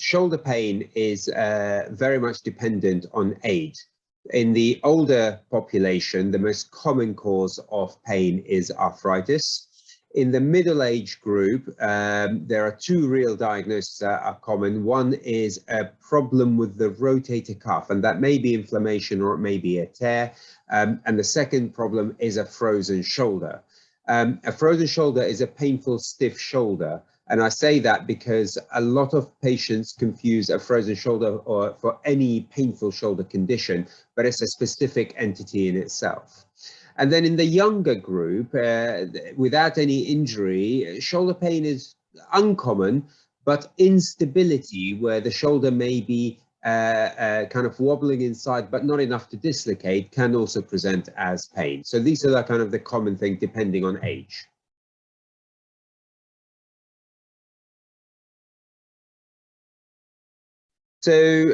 shoulder pain is very much dependent on age. In the older population, the most common cause of pain is arthritis. In the middle age group, there are two real diagnoses that are common. One is a problem with the rotator cuff, and that may be inflammation or it may be a tear. And the second problem is a frozen shoulder. A frozen shoulder is a painful, stiff shoulder. And I say that because a lot of patients confuse a frozen shoulder or for any painful shoulder condition, but it's a specific entity in itself. And then in the younger group, without any injury, shoulder pain is uncommon, but instability where the shoulder may be kind of wobbling inside, but not enough to dislocate, can also present as pain. So these are the kind of the common thing depending on age. So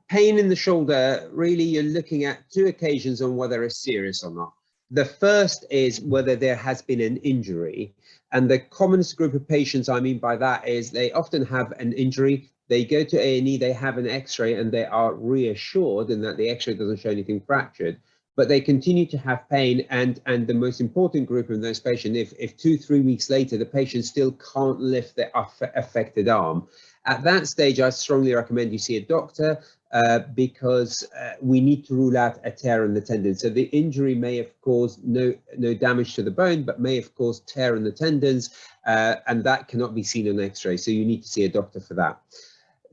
pain in the shoulder, really you're looking at two occasions on whether it's serious or not. The first is whether there has been an injury. And the commonest group of patients I mean by that is they often have an injury, they go to A&E, they have an x-ray and they are reassured in that the x-ray doesn't show anything fractured, but they continue to have pain. And the most important group of those patients, if 2-3 weeks later, the patient still can't lift the affected arm, at that stage, I strongly recommend you see a doctor because we need to rule out a tear in the tendon. So the injury may have caused no damage to the bone, but may have caused tear in the tendons, and that cannot be seen on x-ray. So you need to see a doctor for that.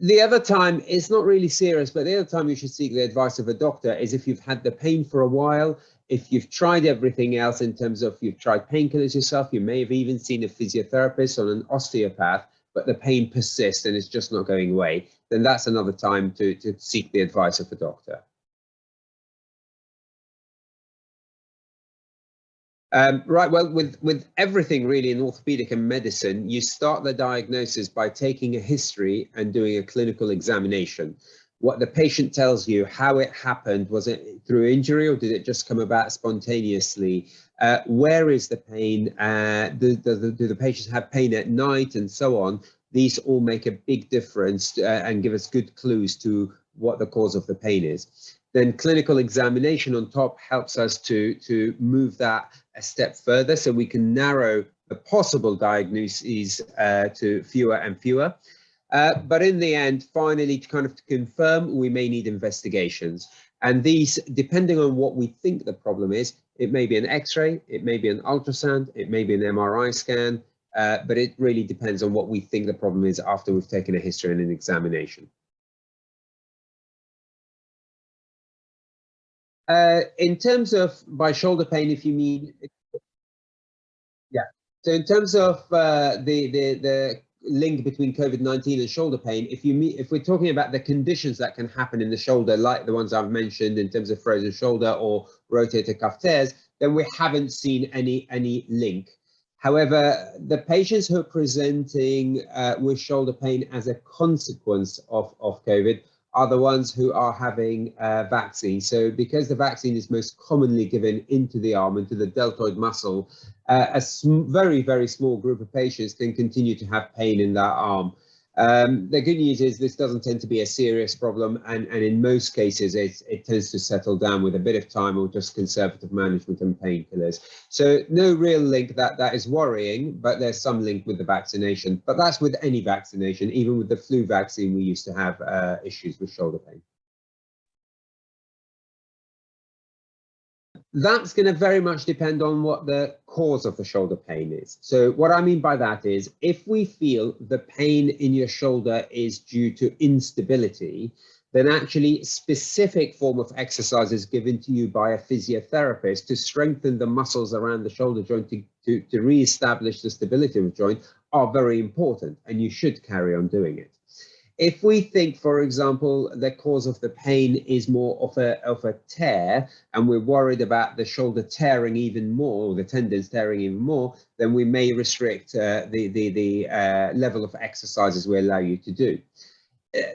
The other time, it's not really serious, but the other time you should seek the advice of a doctor is if you've had the pain for a while, if you've tried everything else in terms of you've tried painkillers yourself, you may have even seen a physiotherapist or an osteopath, but the pain persists and it's just not going away, then that's another time to seek the advice of a doctor. Right, well, with everything really in orthopedic and medicine, you start the diagnosis by taking a history and doing a clinical examination. What the patient tells you, how it happened, was it through injury or did it just come about spontaneously? Where is the pain? Do the patients have pain at night and so on? These all make a big difference and give us good clues to what the cause of the pain is. Then clinical examination on top helps us to move that a step further so we can narrow the possible diagnoses to fewer and fewer. But in the end, finally, to kind of confirm, we may need investigations. And these, depending on what we think the problem is, it may be an x-ray, it may be an ultrasound, it may be an MRI scan, but it really depends on what we think the problem is after we've taken a history and an examination. In terms of by shoulder pain, if you mean, yeah. So in terms of the link between COVID-19 and shoulder pain, if we're talking about the conditions that can happen in the shoulder, like the ones I've mentioned in terms of frozen shoulder or rotator cuff tears, then we haven't seen any link. However, the patients who are presenting with shoulder pain as a consequence of COVID are the ones who are having vaccine. So because the vaccine is most commonly given into the arm, into the deltoid muscle, a very, very small group of patients can continue to have pain in that arm. The good news is this doesn't tend to be a serious problem, and in most cases it tends to settle down with a bit of time or just conservative management and painkillers. So no real link that is worrying, but there's some link with the vaccination. But that's with any vaccination. Even with the flu vaccine, we used to have issues with shoulder pain. That's going to very much depend on what the cause of the shoulder pain is. So what I mean by that is if we feel the pain in your shoulder is due to instability, then actually specific form of exercises given to you by a physiotherapist to strengthen the muscles around the shoulder joint to re-establish the stability of the joint are very important, and you should carry on doing it. If we think, for example, the cause of the pain is more of a tear, and we're worried about the shoulder tearing even more, or the tendons tearing even more, then we may restrict the level of exercises we allow you to do.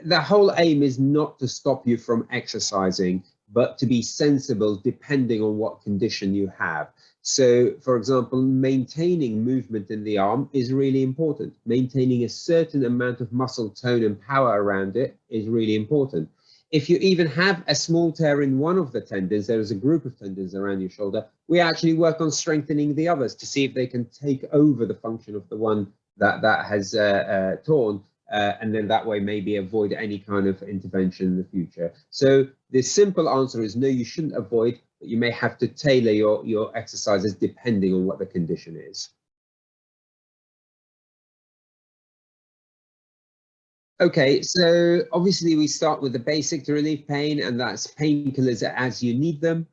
The whole aim is not to stop you from exercising, but to be sensible depending on what condition you have. So, for example, maintaining movement in the arm is really important. Maintaining a certain amount of muscle tone and power around it is really important. If you even have a small tear in one of the tendons, there is a group of tendons around your shoulder, we actually work on strengthening the others to see if they can take over the function of the one that has torn, and then that way maybe avoid any kind of intervention in the future. So the simple answer is no, you shouldn't avoid, but you may have to tailor your exercises depending on what the condition is. Okay, so obviously we start with the basic to relieve pain, and that's painkillers as you need them.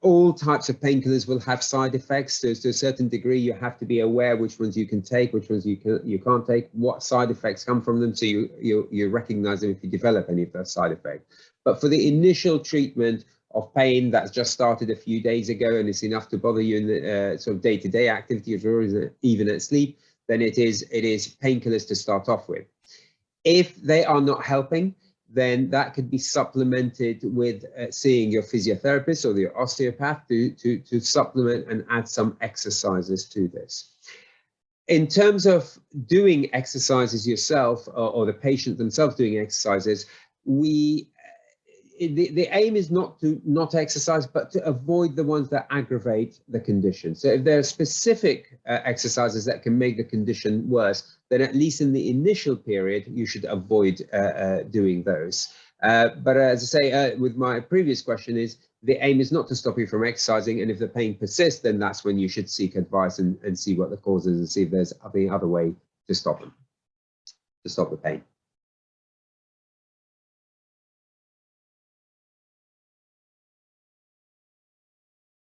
All types of painkillers will have side effects. So to a certain degree, you have to be aware which ones you can take, which ones you can't take, what side effects come from them, so you recognize them if you develop any of those side effects. But for the initial treatment of pain that's just started a few days ago and it's enough to bother you in the sort of day-to-day activities or even at sleep, then it is painkillers to start off with. If they are not helping, then that could be supplemented with seeing your physiotherapist or your osteopath to supplement and add some exercises to this. In terms of doing exercises yourself or the patient themselves doing exercises, the aim is not to not exercise, but to avoid the ones that aggravate the condition. So if there are specific exercises that can make the condition worse, then at least in the initial period, you should avoid doing those. But as I say, with my previous question is, the aim is not to stop you from exercising. And if the pain persists, then that's when you should seek advice and see what the cause is and see if there's any other way to stop them, to stop the pain.